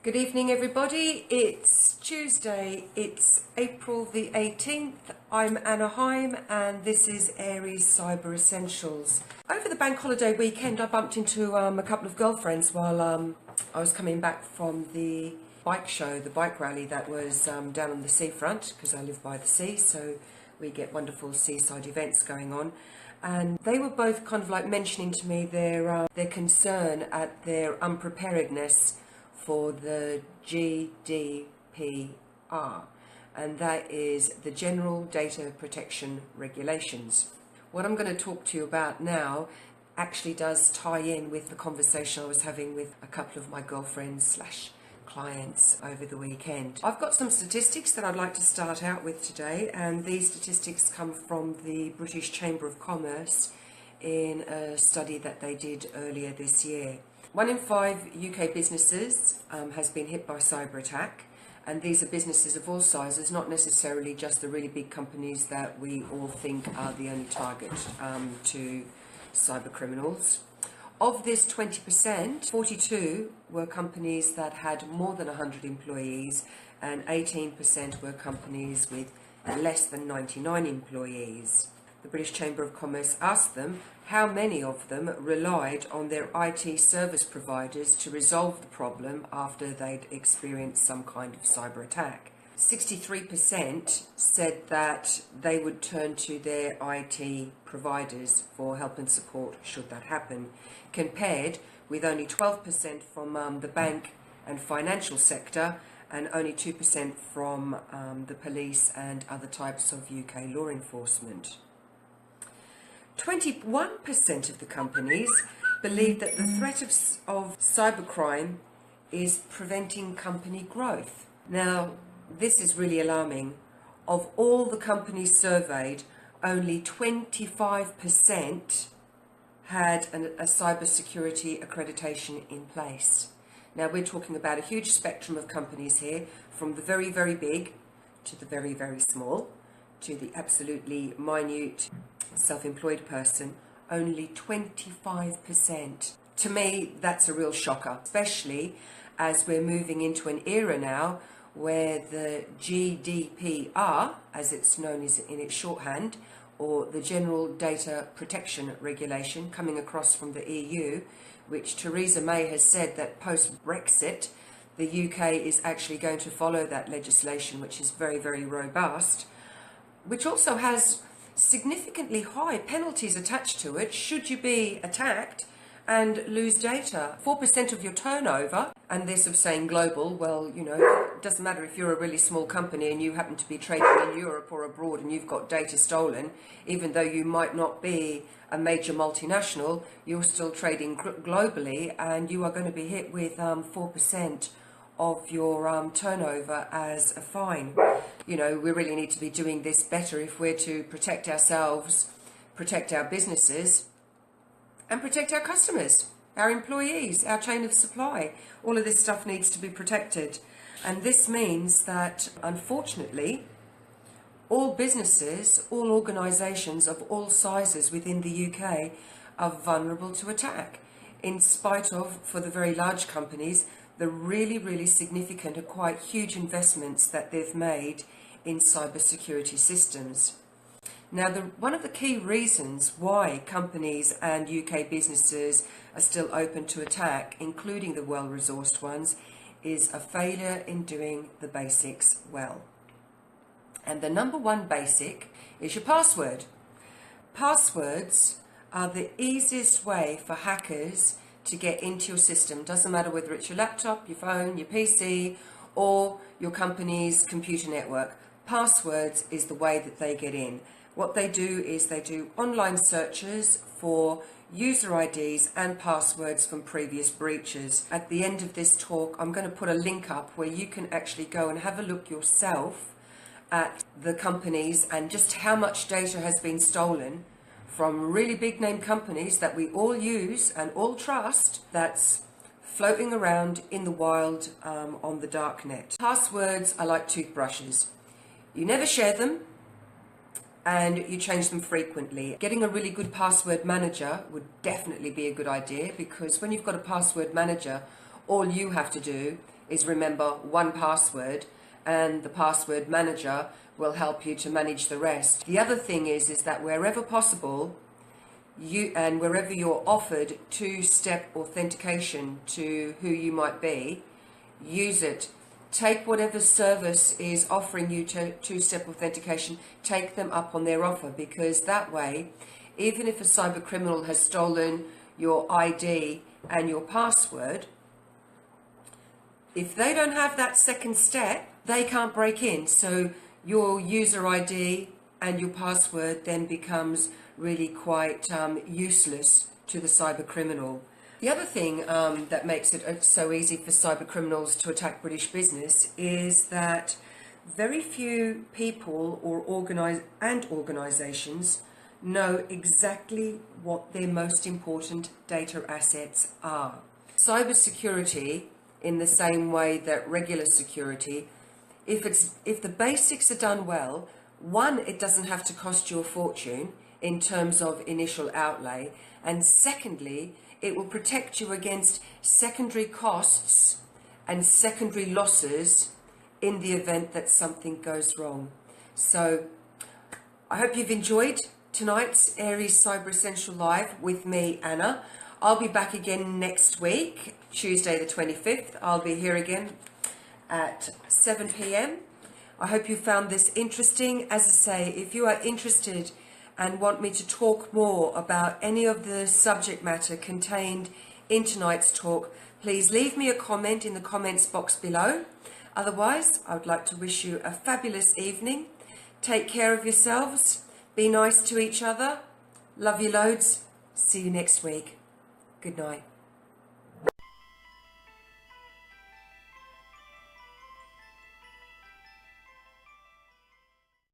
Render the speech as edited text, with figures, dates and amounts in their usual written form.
Good evening, everybody. It's Tuesday. It's April the 18th. I'm Anna Heim, and this is AresCyberEssentials. Over the bank holiday weekend, I bumped into a couple of girlfriends while I was coming back from the bike show, the bike rally that was down on the seafront, because I live by the sea, so we get wonderful seaside events going on. And they were both kind of like mentioning to me their concern at their unpreparedness for the GDPR, and that is the General Data Protection Regulations. What I'm going to talk to you about now actually does tie in with the conversation I was having with a couple of my girlfriends / clients over the weekend. I've got some statistics that I'd like to start out with today, and these statistics come from the British Chamber of Commerce in a study that they did earlier this year. 1 in 5 UK businesses has been hit by cyber attack, and these are businesses of all sizes, not necessarily just the really big companies that we all think are the only target to cyber criminals. Of this 20%, 42 were companies that had more than 100 employees, and 18% were companies with less than 99 employees. The British Chamber of Commerce asked them how many of them relied on their IT service providers to resolve the problem after they'd experienced some kind of cyber attack. 63% said that they would turn to their IT providers for help and support should that happen, compared with only 12% from the bank and financial sector, and only 2% from the police and other types of UK law enforcement. 21% of the companies believe that the threat of cybercrime is preventing company growth. Now, this is really alarming. Of all the companies surveyed, only 25% had a cybersecurity accreditation in place. Now, we're talking about a huge spectrum of companies here, from the very, very big to the very, very small, to the absolutely minute self-employed person. Only 25%. To me, that's a real shocker, especially as we're moving into an era now where the GDPR, as it's known as in its shorthand, or the General Data Protection Regulation coming across from the EU, which Theresa May has said that post-Brexit, the UK is actually going to follow that legislation, which is very, very robust, which also has significantly high penalties attached to it should you be attacked and lose data. 4% of your turnover, and this of saying global, well, you know, it doesn't matter if you're a really small company and you happen to be trading in Europe or abroad and you've got data stolen, even though you might not be a major multinational, you're still trading globally, and you are going to be hit with 4% of your turnover as a fine. You know, we really need to be doing this better if we're to protect ourselves, protect our businesses, and protect our customers, our employees, our chain of supply. All of this stuff needs to be protected. And this means that, unfortunately, all businesses, all organisations of all sizes within the UK are vulnerable to attack, in spite of, for the very large companies, the really, really significant and quite huge investments that they've made in cybersecurity systems. Now, one of the key reasons why companies and UK businesses are still open to attack, including the well-resourced ones, is a failure in doing the basics well. And the number one basic is your password. Passwords are the easiest way for hackers to get into your system. Doesn't matter whether it's your laptop, your phone, your PC, or your company's computer network. Passwords is the way that they get in. What they do is they do online searches for user IDs and passwords from previous breaches. At the end of this talk, I'm going to put a link up where you can actually go and have a look yourself at the companies and just how much data has been stolen from really big name companies that we all use and all trust, that's floating around in the wild on the dark net. Passwords are like toothbrushes. You never share them, and you change them frequently. Getting a really good password manager would definitely be a good idea, because when you've got a password manager, all you have to do is remember one password, and the password manager will help you to manage the rest. The other thing is that wherever possible, wherever you're offered two-step authentication to who you might be, use it. Take whatever service is offering you two-step authentication, take them up on their offer, because that way, even if a cyber criminal has stolen your ID and your password, if they don't have that second step, they can't break in. So your user ID and your password then becomes really quite useless to the cyber criminal. The other thing that makes it so easy for cyber criminals to attack British business is that very few people or organisations know exactly what their most important data assets are. Cyber security, in the same way that regular security, if the basics are done well, one, it doesn't have to cost you a fortune in terms of initial outlay, and secondly, it will protect you against secondary costs and secondary losses in the event that something goes wrong. So I hope you've enjoyed tonight's Ares Cyber Essential Live with me, Anna. I'll be back again next week, Tuesday the 25th. I'll be here again at 7 p.m. I hope you found this interesting. As I say, if you are interested and want me to talk more about any of the subject matter contained in tonight's talk, please leave me a comment in the comments box below. Otherwise, I would like to wish you a fabulous evening. Take care of yourselves. Be nice to each other. Love you loads. See you next week. Good night.